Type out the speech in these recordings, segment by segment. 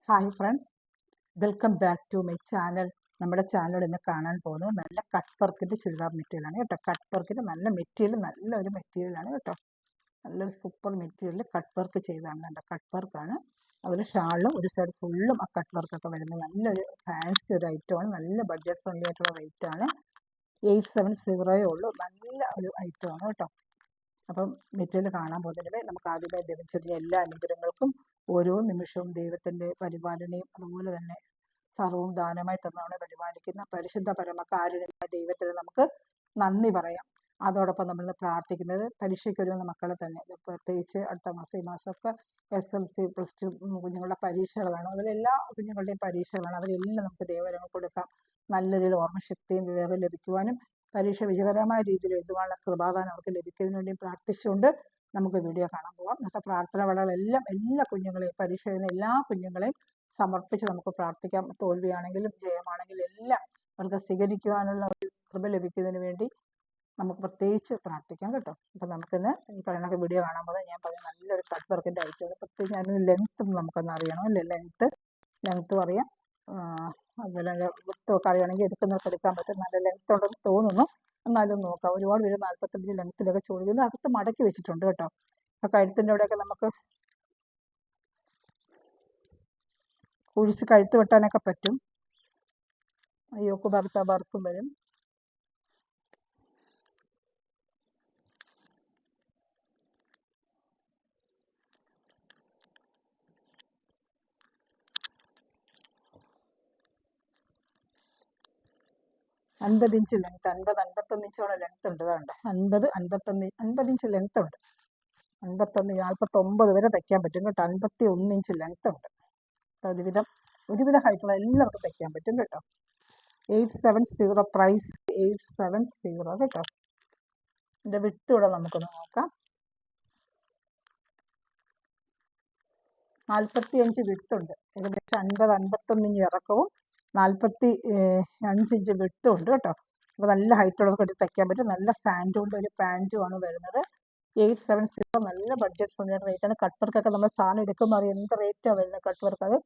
Hi friends, welcome back to my channel. നമ്മുടെ channel ഇന്ന് കാണാൻ പോകുന്നത് നല്ല കട്ട് വർക്കിൻ്റെ ചുരിദാർ മെറ്റീരിയലാണ് കേട്ടോ. കട്ട് വർക്കിൻ്റെ നല്ല മെറ്റീരിയൽ, നല്ലൊരു മെറ്റീരിയലാണ് കേട്ടോ. നല്ലൊരു സൂപ്പർ മെറ്റീരിയൽ കട്ട് വർക്ക് ചെയ്താണ് കേട്ടോ. കട്ട് വർക്കാണ്. അതുപോലെ ഷാളും ഒരു സൈഡ് ഫുള്ളും ആ കട്ട് വർക്കൊക്കെ വരുന്നത് നല്ലൊരു ഫാൻസി ഒരു ഐറ്റമാണ്. നല്ല ബഡ്ജറ്റ് ഫ്രണ്ട്ലി ആയിട്ടുള്ള റേറ്റാണ്. 870 ഉള്ളൂ. നല്ല ഒരു ഐറ്റമാണ് കേട്ടോ. അപ്പം മെറ്റീരിയൽ കാണാൻ പോകുന്നതിൽ നമുക്ക് ആദ്യമായി ലഭിച്ചിരുന്ന എല്ലാ അനുഗ്രഹങ്ങൾക്കും ഓരോ നിമിഷവും ദൈവത്തിൻ്റെ പരിപാലനയും അതുപോലെ തന്നെ സർവവും ദാനമായി തന്നവണെ പരിപാലിക്കുന്ന പരിശുദ്ധ പരമകാരുണ്യമായ ദൈവത്തിന് നമുക്ക് നന്ദി പറയാം. അതോടൊപ്പം നമ്മൾ പ്രാർത്ഥിക്കുന്നത് പരീക്ഷയ്ക്ക് ഒരുങ്ങുന്ന മക്കളെ തന്നെ, പ്രത്യേകിച്ച് അടുത്ത മാസം ഈ മാസമൊക്കെ SLC +2 കുഞ്ഞുങ്ങളുടെ പരീക്ഷകളാണ്. അതിലെല്ലാ കുഞ്ഞുങ്ങളുടെയും പരീക്ഷകളാണ്. അവരെല്ലാം നമുക്ക് ദൈവവരങ്ങൾ കൊടുക്കാം. നല്ലൊരു ഓർമ്മശക്തിയും വിവേകം ലഭിക്കുവാനും പരീക്ഷ വിജയകരമായ രീതിയിൽ എഴുതുവാനുള്ള കൃപാദാനം അവർക്ക് ലഭിക്കുന്നതിന് വേണ്ടി പ്രാർത്ഥിച്ചുകൊണ്ട് നമുക്ക് വീഡിയോ കാണാൻ പോകാം. നമുക്ക് പ്രാർത്ഥന വളകളെല്ലാം എല്ലാ കുഞ്ഞുങ്ങളെയും, പരീക്ഷ എഴുതുന്ന എല്ലാ കുഞ്ഞുങ്ങളെയും സമർപ്പിച്ച് നമുക്ക് പ്രാർത്ഥിക്കാം. തോൽവിയാണെങ്കിലും ജയമാണെങ്കിലും എല്ലാം അവർക്ക് സ്വീകരിക്കുവാനുള്ള ഒരു കൃപ ലഭിക്കുന്നതിന് വേണ്ടി നമുക്ക് പ്രത്യേകിച്ച് പ്രാർത്ഥിക്കാം കേട്ടോ. അപ്പം നമുക്കിന്ന് ഈ പറയുന്ന വീഡിയോ കാണാൻ പോകുന്നത് ഞാൻ പറഞ്ഞ നല്ലൊരു കട്ട് വർക്കിൻ്റെ ഐറ്റമാണ്. പ്രത്യേകിച്ച് അതിന് ലെങ്ത്തും നമുക്കൊന്ന് അറിയണം അല്ലേ. ലെങ്ത്തും അറിയാം. അതുപോലെ വിട്ടൊക്കെ അറിയുകയാണെങ്കിൽ എടുക്കുന്നവർക്ക് എടുക്കാൻ പറ്റും. നല്ല ലെങ്ത്ത് ഉണ്ടെന്ന് തോന്നുന്നു. എന്നാലും നോക്കാം. ഒരുപാട് പേര് 45 ലെങ്ത്തിലൊക്കെ ചോദിക്കുന്നത് അകത്ത് മടക്കി വെച്ചിട്ടുണ്ട് കേട്ടോ. ആ കഴുത്തിൻ്റെ അവിടെയൊക്കെ നമുക്ക് കുഴിച്ച് കഴുത്ത് വെട്ടാനൊക്കെ പറ്റും. യോക്ക് ഭാഗത്ത് ആ വർക്കും വരും. അൻപത് ഇഞ്ച് ലെങ്ത്ത്, 50-51 ഇഞ്ചോളം ലെങ്ത്ത് ഉണ്ട്. അതുകൊണ്ട് 50 ഇഞ്ച് ലെങ്ത്ത് ഉണ്ട്. 51, 49 വരെ തയ്ക്കാൻ പറ്റും കേട്ടോ. 51 ഇഞ്ച് ലെങ്ത്ത് ഉണ്ട്. ഒരുവിധ ഹൈറ്റുള്ള എല്ലാവർക്കും തയ്ക്കാൻ പറ്റും കേട്ടോ. 870 പ്രൈസ് 870 കേട്ടോ. ഇതിൻ്റെ വിട്ട് കൂടെ നമുക്കൊന്ന് നോക്കാം. 45 വിട്ടുണ്ട്. ഏകദേശം 50-51 ഇഞ്ച് ഇറക്കവും 45 ഇഞ്ച് വിട്ടും ഉണ്ട് കേട്ടോ. അപ്പോൾ നല്ല ഹൈറ്റുള്ളവർക്ക് എടുത്ത് തയ്ക്കാൻ പറ്റും. നല്ല സാൻഡ് കൊണ്ട് ഒരു പാൻറ്റുമാണ് വരുന്നത്. 870 നല്ല ബഡ്ജറ്റ് ഫ്രണ്ട്ലി റേറ്റാണ്. കട്ട് വർക്കൊക്കെ നമ്മൾ സാധനം എടുക്കുമ്പോൾ അറിയാം എന്ത് റേറ്റാണ് വരുന്നത്. കട്ട് വർക്ക് അത്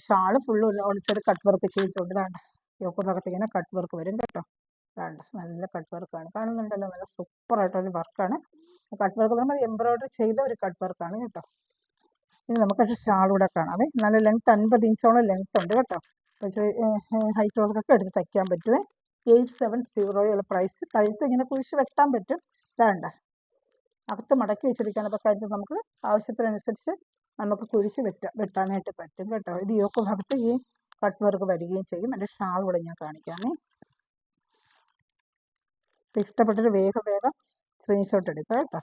ഷാള് ഫുള്ള് ഒളിച്ചൊരു കട്ട് വർക്ക് ചെയ്തിട്ടുണ്ട്. ഇതാണ്ട് യോക്ക് ഭാഗത്ത് ഇങ്ങനെ കട്ട് വർക്ക് വരും കേട്ടോ. ഇതാണ്ട് നല്ല കട്ട് വർക്കാണ്. കാണുന്നുണ്ടല്ലോ, നല്ല സൂപ്പറായിട്ടൊരു വർക്കാണ്. കട്ട് വർക്ക് നമ്മൾ എംബ്രോയിഡറി ചെയ്ത ഒരു കട്ട് വർക്കാണ് കേട്ടോ. ഇനി നമുക്ക് ഷാൾ കൂടെ കാണാമേ. നല്ല ലെങ്ത്ത് 50 ഇഞ്ചോളം ലെങ്ത്ത് ഉണ്ട് കേട്ടോ. പക്ഷേ ഹൈറ്റുള്ളവർക്കൊക്കെ എടുത്ത് തയ്ക്കാൻ പറ്റുമേ. 870 പ്രൈസ്. കഴുത്ത് ഇങ്ങനെ കുഴിച്ച് വെട്ടാൻ പറ്റും. വേണ്ട അകത്ത് മടക്കി വെച്ചിരിക്കുകയാണ്. അപ്പോൾ കഴുത്ത് നമുക്ക് ആവശ്യത്തിനനുസരിച്ച് നമുക്ക് കുഴിച്ച് വെട്ടാനായിട്ട് പറ്റും കേട്ടോ. ഇത് യോക്ക് ഭാഗത്ത് ഈ കട്ട് വർക്ക് വരികയും ചെയ്യും. എൻ്റെ ഷാൾ കൂടെ ഞാൻ കാണിക്കാമേ. ഇഷ്ടപ്പെട്ടൊരു വേഗം സ്ക്രീൻഷോട്ട് എടുക്കാം കേട്ടോ.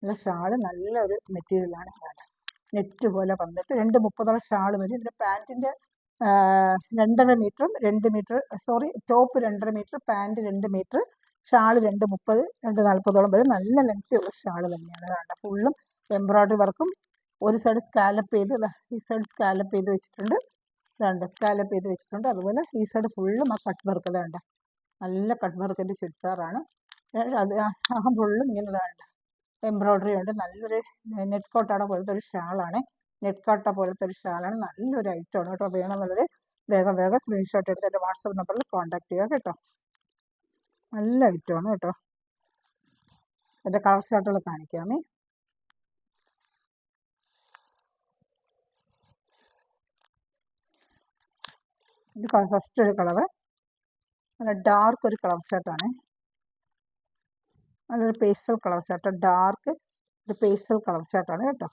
നല്ല ഷാള് നല്ലൊരു മെറ്റീരിയലാണ്. നെറ്റ് പോലെ വന്നിട്ട് 230 ഷാള് വരും. ഇതിൻ്റെ പാൻറ്റിൻ്റെ 2.5 മീറ്ററും 2 metre, top 2.5 metre, pant 2 metre, shawl 2.30, 2.40 വരും. നല്ല ലെങ്ത്തുള്ള ഷാള് തന്നെയാണ്. അതാണ് ഫുള്ളും എംബ്രോയിഡറി വർക്കും. ഒരു സൈഡ് സ്കാലപ്പ് ചെയ്ത്, ഈ സൈഡ് സ്കാലപ്പ് ചെയ്ത് വെച്ചിട്ടുണ്ട്. സ്കാലപ്പ് ചെയ്ത് വെച്ചിട്ടുണ്ട്. അതുപോലെ ഈ സൈഡ് ഫുള്ളും ആ കട്ട് വർക്ക് വേണ്ട നല്ല കട്ട് വർക്കിൻ്റെ ചുരിദാറാണ്. അത് ഫുള്ളും ഇങ്ങനെ വേണ്ട എംബ്രോയിഡറി ഉണ്ട്. നല്ലൊരു നെറ്റ് കോട്ടയുടെ പോലത്തെ ഒരു ഷാളാണ്. നെറ്റ് കോട്ട പോലത്തെ ഒരു ഷാളാണ്. നല്ലൊരു ഐറ്റമാണ് കേട്ടോ. വേണമെന്നുള്ളൊരു വേഗം സ്ക്രീൻഷോട്ട് എടുത്ത് എൻ്റെ വാട്സപ്പ് നമ്പറിൽ കോൺടാക്ട് ചെയ്യുക കേട്ടോ. നല്ല ഐറ്റമാണ് കേട്ടോ. എൻ്റെ കളർ ഷർട്ടുകൾ കാണിക്കാമേ. ഇത് ഫസ്റ്റ് ഒരു കളറ് നല്ല ഡാർക്ക് ഒരു കളർ ഷർട്ടാണ്. നല്ലൊരു പേസ്റ്റൽ കളർ ഷർട്ട്, ഡാർക്ക് ഒരു പേസ്റ്റൽ കളർ ഷർട്ടാണ് കേട്ടോ.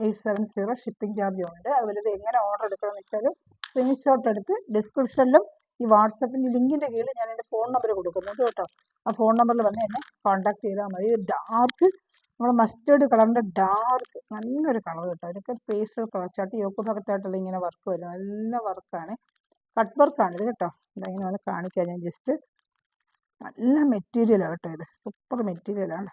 870 ഷിപ്പിംഗ് ചാർജ് ഉണ്ട്. അതുപോലെ ഇത് എങ്ങനെ ഓർഡർ എടുക്കണമെന്ന് വെച്ചാൽ സ്ക്രീൻഷോട്ട് എടുത്ത് ഡിസ്ക്രിപ്ഷനിലും ഈ വാട്സപ്പിൻ്റെ ലിങ്കിൻ്റെ കീഴിൽ ഞാൻ എൻ്റെ ഫോൺ നമ്പർ കൊടുക്കുന്നുണ്ട് കേട്ടോ. ആ ഫോൺ നമ്പറിൽ വന്ന് എന്നെ കോൺടാക്ട് ചെയ്താൽ മതി. ഡാർക്ക് നമ്മുടെ മസ്റ്റേർഡ് കളറിൻ്റെ ഡാർക്ക് നല്ലൊരു കളർ കേട്ടോ. ഇതൊക്കെ പേസ്റ്റൽ കളർ ഷർട്ട്. യോക്ക് ഭാഗത്തായിട്ടുള്ള ഇങ്ങനെ വർക്ക് വരും. നല്ല വർക്കാണ്, കട്ട് വർക്കാണ് ഇത് കേട്ടോ. ഇങ്ങനെ വന്ന് കാണിക്കാം ഞാൻ ജസ്റ്റ്. നല്ല മെറ്റീരിയലാണ് കേട്ടോ. ഇത് സൂപ്പർ മെറ്റീരിയലാണ്.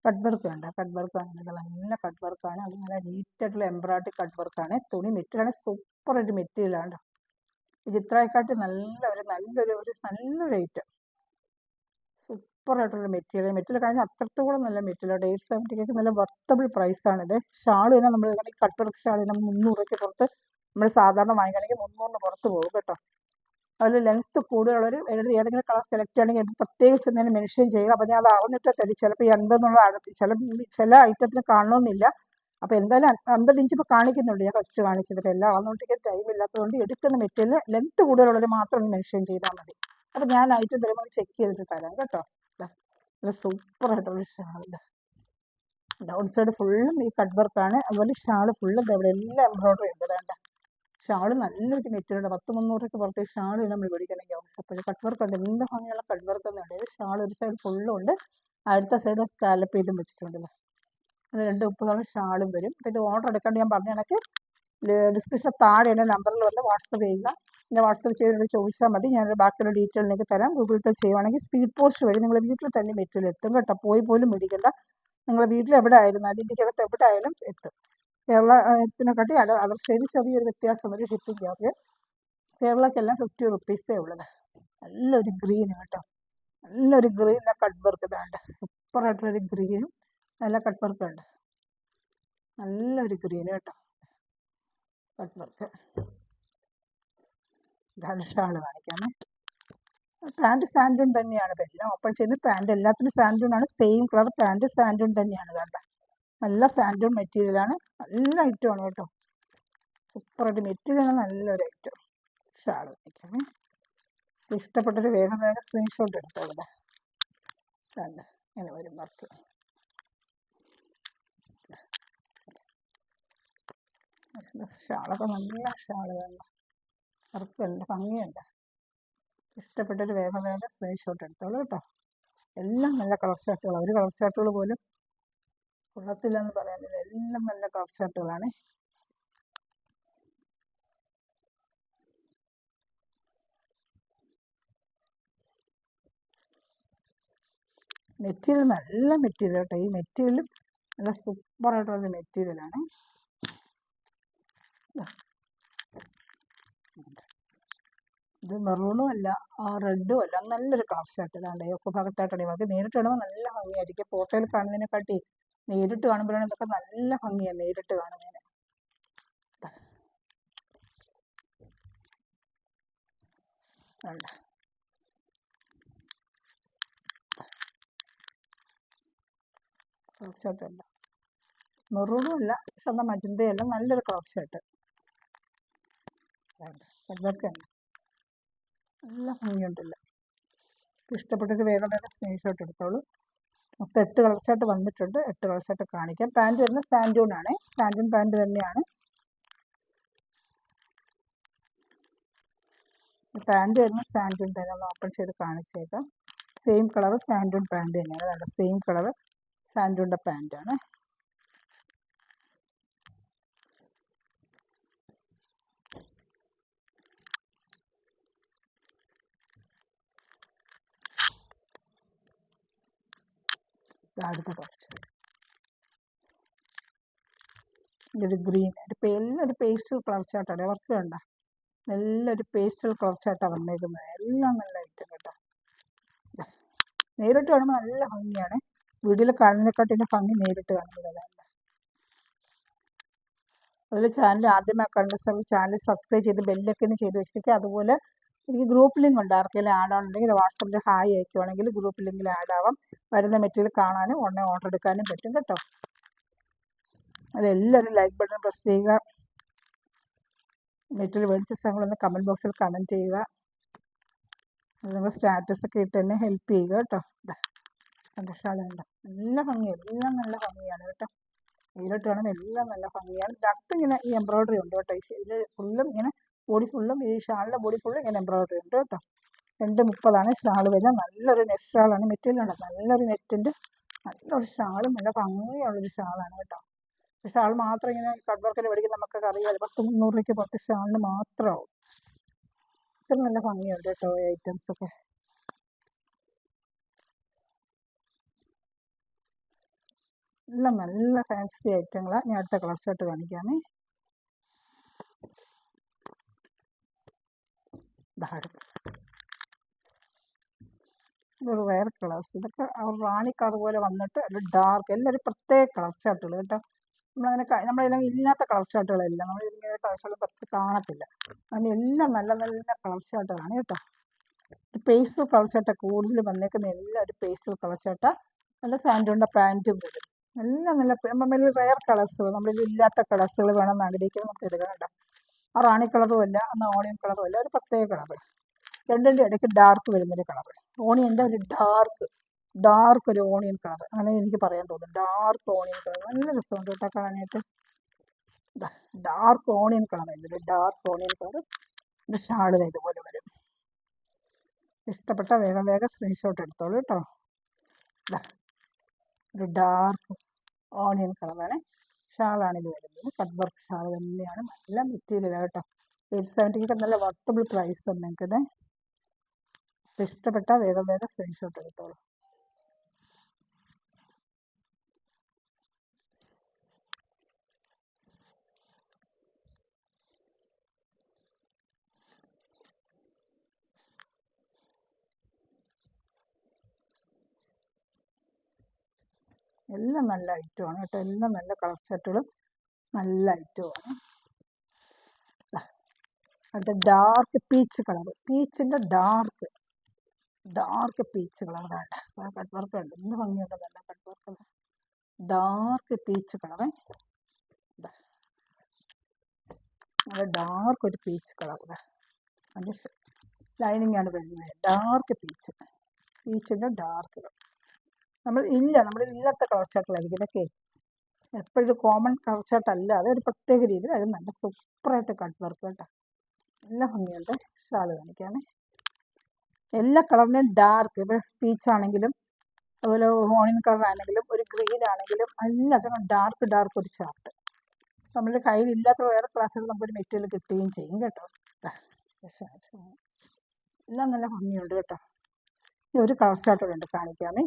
കട്ട് വർക്ക് വേണ്ട, കട്ട് വർക്കാണ്. നല്ല കട്ട് വർക്കാണ്. അത് നല്ല നീറ്റായിട്ടുള്ള എംബ്രോയിഡറി കട്ട് വർക്കാണ്. തുണി മെറ്റീരിയലാണ്, സൂപ്പർ ഒരു മെറ്റീരിയലാണ്. ചിത്രയെക്കാട്ടി നല്ലൊരു ഐറ്റം. സൂപ്പറായിട്ടുള്ള മെറ്റീരിയൽ. മെറ്റീരിയൽ കഴിഞ്ഞാൽ അത്രത്തോളം നല്ല മെറ്റീരിയൽ. 870 നല്ല വർത്തബിൾ പ്രൈസാണിത്. ഷാൾ തന്നെ നമ്മൾ ഈ കട്ട് വർക്ക് ഷാൾ തന്നെ 300 പുറത്ത് നമ്മൾ സാധാരണ വാങ്ങിക്കുകയാണെങ്കിൽ 300 പുറത്ത് പോകും കേട്ടോ. അതിൽ ലെങ്ത്ത് കൂടുതലുള്ളൊരു ഏതെങ്കിലും കളർ സെലക്ട് ചെയ്യണമെങ്കിൽ അത് പ്രത്യേകിച്ച് എന്തെങ്കിലും മെൻഷൻ ചെയ്യുക. അപ്പോൾ ഞാൻ അത് അളന്നിട്ട് തരും. ചിലപ്പോൾ ഈ 50 എന്നുള്ള ചില ഐറ്റത്തിന് കാണണമെന്നില്ല. അപ്പോൾ എന്തായാലും 50 ഇഞ്ച് ഇപ്പോൾ കാണിക്കുന്നുണ്ട്. ഞാൻ ഫസ്റ്റ് കാണിച്ചത്. ഇപ്പോൾ എല്ലാം അളന്നോട്ടിക്കാൻ ടൈം ഇല്ലാത്തതുകൊണ്ട് എടുക്കുന്ന മെറ്റീരിയൽ ലെങ്ത്ത് കൂടുതലുള്ളവർ മാത്രം ഒന്ന് മെൻഷൻ ചെയ്താൽ മതി. അപ്പോൾ ഞാൻ ഐറ്റം തരുമ്പോൾ ചെക്ക് ചെയ്തിട്ട് തരാം കേട്ടോ. നല്ല സൂപ്പറായിട്ടുള്ള ഷാളില്ല. ഡൗൺ സൈഡ് ഫുള്ളും ഈ കട്ട് വർക്കാണ്. അതുപോലെ ഷാൾ ഫുള്ളും ഇവിടെ എല്ലാം എംബ്രോയിഡറി ഉണ്ട്. വേണ്ട ഷാള് നല്ലൊരു മെറ്റീരിയൽ. 10-300 പുറത്ത് ഷാൾ നമ്മൾ മേടിക്കണമെങ്കിൽ അപ്പോൾ കട്ട് വർക്ക് ഉണ്ട്. എന്ത് ഭംഗിയുള്ള കട്ട് വർക്ക് എന്നുണ്ട്. ഷാൾ ഒരു സൈഡ് ഫുള്ളും ഉണ്ട്, അടുത്ത സൈഡ് സ്കാലപ്പ് ചെയ്തും വെച്ചിട്ടുണ്ടല്ലോ. അത് 230 ഷാളും വരും. അപ്പോൾ ഇത് ഓർഡർ എടുക്കേണ്ട ഞാൻ പറഞ്ഞ കണക്ക് ഡിസ്ക്രിപ്ഷൻ താഴെ എൻ്റെ നമ്പറിൽ വന്ന് വാട്സപ്പ് ചെയ്യുക. എൻ്റെ വാട്സപ്പ് ചെയ്തിട്ട് ചോദിച്ചാൽ മതി. ഞാൻ ബാക്കിയുള്ള ഡീറ്റെയിൽ നിങ്ങൾക്ക് തരാം. ഗൂഗിൾ പേ ചെയ്യുവാണെങ്കിൽ സ്പീഡ് പോസ്റ്റ് വഴി നിങ്ങൾ വീട്ടിൽ തന്നെ മെറ്റീരിയൽ എത്തും കേട്ടോ. പോയി പോലും മേടിക്കേണ്ട. നിങ്ങൾ വീട്ടിൽ എവിടെ ആയിരുന്നാലും ഇന്ത്യക്കകത്ത് എവിടെ ആയാലും എത്തും. കേരളത്തിനെക്കാട്ടി അതർ സ്റ്റേറ്റിൽ ചെറിയൊരു വ്യത്യാസം വരും ഷിപ്പിംഗ് ചാർജ്. കേരളക്കെല്ലാം 50 റുപ്പീസേ ഉള്ളത്. നല്ലൊരു ഗ്രീൻ കേട്ടോ. നല്ലൊരു ഗ്രീനിലെ കട്ട് വർക്ക് ഇതാണ്ട്. സൂപ്പറായിട്ടുള്ളൊരു ഗ്രീനും നല്ല കട്ട് വർക്ക് ഉണ്ട്. നല്ലൊരു ഗ്രീൻ കേട്ടോ കട്ട് വർക്ക്. ഇതാണ് ഷാൾ കാണിക്കാമേ. പാൻറ്റ് സാൻഡൂൺ തന്നെയാണ്. ഇപ്പം എല്ലാം ഓപ്പൺ ചെയ്യുന്നത് പാൻറ്റ് എല്ലാത്തിനും സാൻഡൂൺ ആണ്. സെയിം കളർ പാൻറ്റ് സാൻഡൂൺ തന്നെയാണ്. കണ്ട നല്ല സാൻഡൂൺ മെറ്റീരിയലാണ്. നല്ല ഐറ്റമാണ് കേട്ടോ. സൂപ്പറായിട്ട് മെറ്റീരിയലാണ്. നല്ലൊരു ഐറ്റം ഷാൾ കാണിക്കാമേ. ഇഷ്ടപ്പെട്ടൊരു വേഗം വേഗം സ്ക്രീൻഷോട്ട് എടുത്തോ. ഇവിടെ കണ്ട ഇങ്ങനെ വരും വർക്ക്. ഷാളൊക്കെ നല്ല ഷാള് വേണം. വർക്ക് നല്ല ഭംഗിയുണ്ട്. ഇഷ്ടപ്പെട്ടൊരു വേഗം വേഗം സ്ക്രീൻഷോട്ട് എടുത്തോളൂ കേട്ടോ. എല്ലാം നല്ല കളർ ഷർട്ടുകളാണ്. ഒരു കളർ ഷർട്ടുകൾ പോലും കൊള്ളത്തില്ല എന്ന് പറയാനില്ല. എല്ലാം നല്ല കളർ ഷർട്ടുകളാണ്. മെറ്റീരിയൽ നല്ല മെറ്റീരിയൽ കേട്ടോ. ഈ മെറ്റീരിയലും നല്ല സൂപ്പറായിട്ടുള്ള മെറ്റീരിയലാണ്. ഇത് മെറൂണും അല്ല റെഡും അല്ല. നല്ലൊരു കളർ ഷർട്ട്. ഇതാണ്ട് ഒക്കെ ഭാഗത്തായിട്ടാണ്. അത് നേരിട്ട് കാണുമ്പോൾ നല്ല ഭംഗിയായിരിക്കും. ഫോട്ടോയിൽ കാണുന്നതിനെക്കാട്ടി നേരിട്ട് കാണുമ്പോഴാണ് ഇതൊക്കെ നല്ല ഭംഗിയാണ് നേരിട്ട് കാണുന്നതിന്. വേണ്ട കളർ ഷർട്ട് അല്ല, മെറൂണും അല്ല, പക്ഷെ മജന്തയല്ല. നല്ലൊരു കളർ ഷർട്ട്. അതൊക്കെ നല്ല ഭംഗിയുണ്ടല്ലോ. ഇഷ്ടപ്പെട്ടൊരു വേഗം വേഗം സ്ക്രീൻഷോട്ട് എടുത്തോളൂ. മൊത്തം 8 കളർ ഷർട്ട് വന്നിട്ടുണ്ട്. 8 കളർ ഷർട്ട് കാണിക്കാം. പാൻറ്റ് വരുന്നത് സാൻഡൂൺ ആണ്. സാൻഡൂൺ പാൻറ്റ് തന്നെയാണ്. പാൻറ്റ് വരുന്നത് സാൻഡൂൺ തന്നെ. ഒന്ന് ഓപ്പൺ ചെയ്ത് കാണിച്ചേക്കാം. സെയിം കളർ സാൻഡൂൺ പാൻറ്റ് തന്നെയാണ്. അതാണ് സെയിം കളർ സാൻഡൂണിൻ്റെ പാൻറ്റാണ്. അടുത്ത കുറച്ച് ഇതൊരു ഗ്രീൻ ഒരു പേസ്റ്റൽ കളർ ചാട്ടാണ്. അവർക്ക് വേണ്ട നല്ലൊരു പേസ്റ്റൽ കളർ ചാട്ടാണ് വന്നേക്കുന്നത്. എല്ലാം നല്ല ഐറ്റം കേട്ടോ. നേരിട്ട് കാണുമ്പോൾ നല്ല ഭംഗിയാണ്. വീഡിയോയിൽ കാണുന്നതിനെക്കാട്ടിൻ്റെ ഭംഗി നേരിട്ട് കാണുന്നതല്ല. അതുപോലെ ചാനൽ ആദ്യമായി കാണുന്ന ചാനൽ സബ്സ്ക്രൈബ് ചെയ്ത് ബെല്ലൊക്കെ ചെയ്ത് വെച്ചിരിക്കുക. അതുപോലെ എനിക്ക് ഗ്രൂപ്പ് ലിങ്ക് ഉണ്ട്. ആർക്കെങ്കിലും ആഡ് ആവുന്നുണ്ടെങ്കിൽ വാട്സപ്പിൽ ഹായ് അയക്കുവാണെങ്കിൽ ഗ്രൂപ്പ് ലിങ്കിൽ ആഡ് ആവാം. വരുന്ന മെറ്റീരിയൽ കാണാനും ഉടനെ ഓർഡർ എടുക്കാനും പറ്റും കേട്ടോ. അതെല്ലാവരും ലൈക്ക് ബട്ടൺ പ്രസ് ചെയ്യുക. മെറ്റീരിയൽ മേടിച്ച സ്ഥലങ്ങളൊന്ന് കമൻറ്റ് ബോക്സിൽ കമൻറ്റ് ചെയ്യുക. അത് നിങ്ങൾ സ്റ്റാറ്റസൊക്കെ ഇട്ട് തന്നെ ഹെൽപ്പ് ചെയ്യുക കേട്ടോ. ഷാളുണ്ട് നല്ല ഭംഗിയാണ്. എല്ലാം നല്ല ഭംഗിയാണ് കേട്ടോ. നേരിട്ട് കാണുമ്പോൾ എല്ലാം നല്ല ഭംഗിയാണ്. ഡക്റ്റ് ഇങ്ങനെ ഈ എംബ്രോയിഡറി ഉണ്ട് കേട്ടോ. ഇത് ഫുള്ളും ഇങ്ങനെ ബോഡി ഫുള്ളും ഈ ഷാളിൻ്റെ ബോഡി ഫുള്ളും ഇങ്ങനെ എംബ്രോയിഡറി ഉണ്ട് കേട്ടോ. 230 ഷാൾ വരുന്നത്. നല്ലൊരു നെറ്റ് ഷാളാണ്. മെറ്റീരിയലാണ് നല്ലൊരു നെറ്റിൻ്റെ നല്ലൊരു ഷാളും നല്ല ഭംഗിയുള്ളൊരു ഷാളാണ് കേട്ടോ. ഷാൾ മാത്രം ഇങ്ങനെ കട്ട് വർക്കിൽ മേടിക്കുന്ന നമുക്കൊക്കെ അറിയാം. 10-300 പുറത്ത് ഷാളിന് മാത്രമാവും. ഇത്ര നല്ല ഭംഗിയുണ്ട് കേട്ടോ ഐറ്റംസൊക്കെ. എല്ലാം നല്ല ഫാൻസി ഐറ്റങ്ങളാണ്. ഞാൻ അടുത്ത കളർ ഷർട്ട് കാണിക്കാമേ. ഇതൊരു വേറെ കളേഴ്സ്. ഇതൊക്കെ റാണി കളർ പോലെ വന്നിട്ട് ഒരു ഡാർക്ക് എല്ലാം ഒരു പ്രത്യേക കളർ ഷർട്ടുകൾ കേട്ടോ. നമ്മളതിൽ ഇല്ലാത്ത കളർ ഷർട്ടുകളെല്ലാം നമ്മൾ ഇങ്ങനെ കളർ ഷർട്ട് പത്ത് കാണത്തില്ല. അങ്ങനെ എല്ലാം നല്ല നല്ല കളർ ഷർട്ടുകളാണ് കേട്ടോ. പേസ്റ്റൽ കളർ ഷർട്ടാണ് കൂടുതൽ വന്നേക്കുന്ന, എല്ലാം ഒരു പേസ്റ്റൽ കളർ ഷർട്ടാണ്. നല്ല സാൻഡോണിൻ്റെ പാൻറ്റും വരും. എല്ലാം നല്ല നമ്മളിൽ റെയർ കളേഴ്സുകൾ, നമ്മളിൽ ഇല്ലാത്ത കളേഴ്സുകൾ വേണമെന്ന് ആഗ്രഹിക്കുന്നത് നമുക്ക് എടുക്കാം കേട്ടോ. ആ റാണി കളറും അല്ല, എന്നാൽ ഓണിയൻ കളറും അല്ല, ഒരു പ്രത്യേക കളർ. രണ്ടിൻ്റെ ഇടയ്ക്ക് ഡാർക്ക് വരുന്നൊരു കളർ. ഓണിയൻ്റെ ഒരു ഡാർക്ക് ഒരു ഓണിയൻ കളർ, അങ്ങനെ എനിക്ക് പറയാൻ തോന്നുന്നു. ഡാർക്ക് ഓണിയൻ കളർ നല്ല രസമുണ്ട് കേട്ടോ കാണാനായിട്ട്. ഡാർക്ക് ഓണിയൻ കളർ ആയിരുന്നു, ഡാർക്ക് ഓണിയൻ കളർ. ഒരു ഷാള് ഇതുപോലെ വരും. ഇഷ്ടപ്പെട്ട വേഗം സ്ക്രീൻഷോട്ട് എടുത്തോളൂ കേട്ടോ. ഒരു ഡാർക്ക് ഓണിയൻ കളറാണ്. ഷാളാണ് ഇത് വരുന്നത്. കട്ട് വർക്ക് ഷാൾ തന്നെയാണ്. നല്ല മെറ്റീരിയലാണ് കേട്ടോ. 870 നല്ല വർത്തബിൾ പ്രൈസ് തന്നെ നിങ്ങൾക്കിത്. ഇഷ്ടപ്പെട്ട വേഗം സ്ക്രീൻഷോട്ട് എടുത്തോളൂ. എല്ലാം നല്ല ഐറ്റമാണ് കേട്ടോ. എല്ലാം നല്ല കളർ ഷർട്ടുകളും നല്ല ഐറ്റമാണ്. അടുത്ത ഡാർക്ക് പീച്ച് കളർ. പീച്ചിൻ്റെ ഡാർക്ക് പീച്ച് കളർ വേണ്ട. കട്ട് വർക്ക് ഉണ്ട്. ഇന്ന് ഭംഗിയുണ്ട്, നല്ല cut work. Dark peach colour. നല്ല ഡാർക്ക് ഒരു പീച്ച് കളർ. അതിൻ്റെ ലൈനിങ് ആണ് വരുന്നത്. ഡാർക്ക് പീച്ചിൻ്റെ ഡാർക്ക് കളർ. നമ്മളില്ലാത്ത കളർ ഷർട്ടുകളായിരിക്കും ഇതൊക്കെ. എപ്പോഴും കോമൺ കളർ ഷർട്ടല്ല, അതൊരു പ്രത്യേക രീതിയിൽ അത് നല്ല സൂപ്പറായിട്ട് കട്ട് വർക്ക് കേട്ടോ. നല്ല ഭംഗിയുണ്ട്. ഷാള് കാണിക്കാണ്. എല്ലാ കളറിൻ്റെയും ഡാർക്ക്, ഇപ്പോൾ പീച്ചാണെങ്കിലും അതുപോലെ ഓണിയൻ കളർ ആണെങ്കിലും ഒരു ഗ്രീൻ ആണെങ്കിലും എല്ലാത്തിനും ഡാർക്ക് ഒരു ഷർട്ട്. നമ്മുടെ കയ്യിലില്ലാത്ത വേറെ ക്ലാസ്സുകൾ നമുക്കൊരു മെറ്റീരിയൽ കിട്ടുകയും ചെയ്യും കേട്ടോ. എല്ലാം നല്ല ഭംഗിയുണ്ട് കേട്ടോ. ഇനി ഒരു കളർ ഷർട്ടോടെ ഉണ്ട് കാണിക്കാമേ.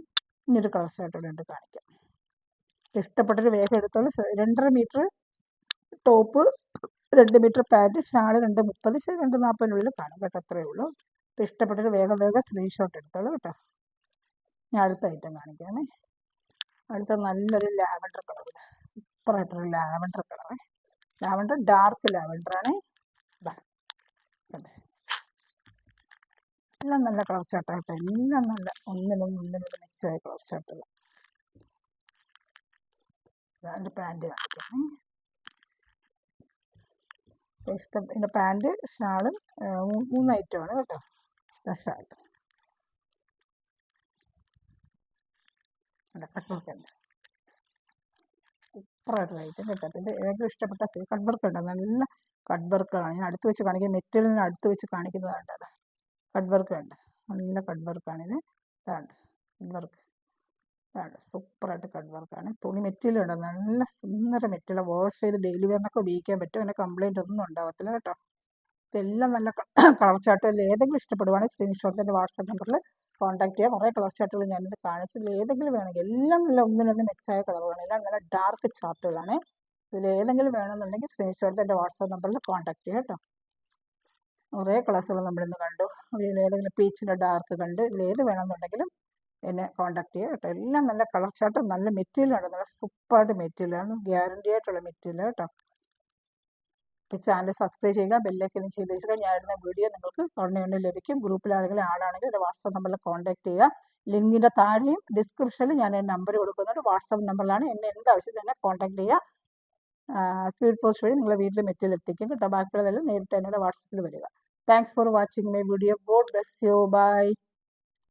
ഇനിയൊരു കളർ ഷർട്ടോടെ ഉണ്ട് കാണിക്കാം. ഇഷ്ടപ്പെട്ടൊരു വേഗം എടുത്തോളൂ. 2.5 metre top, 2 metre pant, shawl 2.30, 2.40 കാണും കേട്ടോ. അത്രയേ ഉള്ളൂ. ഇഷ്ടപ്പെട്ടൊരു വേഗം സ്ക്രീൻഷോട്ട് എടുത്തോളൂ കേട്ടോ. ഞാൻ അടുത്ത ഐറ്റം കാണിക്കാമേ. അടുത്ത നല്ലൊരു ലാവൻഡർ കളർ. സൂപ്പറായിട്ടൊരു ലാവൻഡർ കളറ്. ലാവൻഡർ ഡാർക്ക് ലാവൻഡറാണ്. എല്ലാം നല്ല കളർ ഷർട്ടാണ് കേട്ടോ. എല്ലാം നല്ല ഒന്നിനും മിക്സായ കളർ ഷർട്ടുകൾ. അതിൻ്റെ പാൻറ്റ് കാണിക്കാം. ഇഷ്ടം ഇതിൻ്റെ പാൻറ്റ് ഷാളും 3 ഐറ്റമാണ് കേട്ടോ. ഷാൾ കട്ടൊക്കെയുണ്ട്. സൂപ്പറായിട്ടൊരു ഐറ്റം കേട്ടോ. ഇതിൻ്റെ ഏറ്റവും ഇഷ്ടപ്പെട്ട കട്ട് വർക്ക് ഉണ്ട്. നല്ല കട്ട് വർക്കുകളാണ്. ഞാൻ അടുത്ത് വെച്ച് കാണിക്കുന്നത്, മെറ്റീരിയലിന് അടുത്ത് വെച്ച് കാണിക്കുന്നതാണ് കേട്ടോ. കട്ട് വർക്ക് ഉണ്ട്. നല്ല കട്ട് വർക്കാണിത്. ഇതാണ് കട്ട് വർക്ക്. സൂപ്പറായിട്ട് കട്ട് വർക്കാണ്. തുണി മെറ്റീരിയൽ ഉണ്ട്. നല്ല സുന്ദര മെറ്റീരിയൽ. വാഷ് ചെയ്ത് ഡെയിലി വെയറിനൊക്കെ ഉപയോഗിക്കാൻ പറ്റും. അതിന് കംപ്ലൈൻറ്റ് ഒന്നും ഉണ്ടാകത്തില്ല കേട്ടോ. ഇതെല്ലാം നല്ല കളർ ചാർട്ടുകളിൽ ഏതെങ്കിലും ഇഷ്ടപ്പെടുവാണെങ്കിൽ സ്ക്രീൻഷോട്ട് എൻ്റെ വാട്സാപ്പ് നമ്പറിൽ കോൺടാക്ട് ചെയ്യുക. കുറേ കളർ ചാർട്ടുകൾ ഞാനിത് കാണിച്ചതിൽ ഏതെങ്കിലും വേണമെങ്കിൽ, എല്ലാം നല്ല ഒന്നിനൊന്ന് മെച്ചായ കളറുകളാണ്. എല്ലാം നല്ല ഡാർക്ക് ചാർട്ടുകളാണ്. ഇതിൽ ഏതെങ്കിലും വേണമെന്നുണ്ടെങ്കിൽ സ്ക്രീൻഷോട്ട് എൻ്റെ വാട്സാപ്പ് നമ്പറിൽ കോൺടാക്ട് ചെയ്യുക കേട്ടോ. കുറേ കളേഴ്സുകൾ നമ്മളിന്ന് കണ്ടു. അതിൽ ഏതെങ്കിലും പീച്ചിൻ്റെ ഡാർക്ക് കണ്ട് ഇതിലേത് വേണമെന്നുണ്ടെങ്കിലും എന്നെ കോൺടാക്ട് ചെയ്യുക കേട്ടോ. എല്ലാം നല്ല കളർ ചാർട്ട്, നല്ല മെറ്റീരിയലാണ്. നല്ല സൂപ്പറായിട്ട് മെറ്റീരിയലാണ്. ഗ്യാരണ്ടി ആയിട്ടുള്ള മെറ്റീരിയൽ കേട്ടോ. ഇപ്പോൾ ചാനൽ സബ്സ്ക്രൈബ് ചെയ്യുക, ബെല്ലൈക്കൻ ചെയ്ത് വെച്ചാൽ ഞാൻ ഇടുന്ന വീഡിയോ നിങ്ങൾക്ക് ഉടനെ ലഭിക്കും. ഗ്രൂപ്പിലാണെങ്കിൽ ആളാണെങ്കിൽ എൻ്റെ വാട്സാപ്പ് നമ്പറിൽ കോൺടാക്ട് ചെയ്യുക. ലിങ്കിൻ്റെ താഴെയും ഡിസ്ക്രിപ്ഷനിൽ ഞാൻ എൻ്റെ നമ്പർ കൊടുക്കുന്നുണ്ട്. വാട്സാപ്പ് നമ്പറിലാണ്. എന്നെ എന്താവശ്യം തന്നെ കോൺടാക്ട് ചെയ്യുക. സ്പീഡ് പോസ്റ്റ് വഴി നിങ്ങളുടെ വീട്ടിൽ മെറ്റീരിയൽ എത്തിക്കും കേട്ടോ. ബാക്കിയുള്ളതെല്ലാം നേരിട്ട് എന്നോട് വാട്സാപ്പിൽ വരിക. Thanks for watching my video. God bless you. By.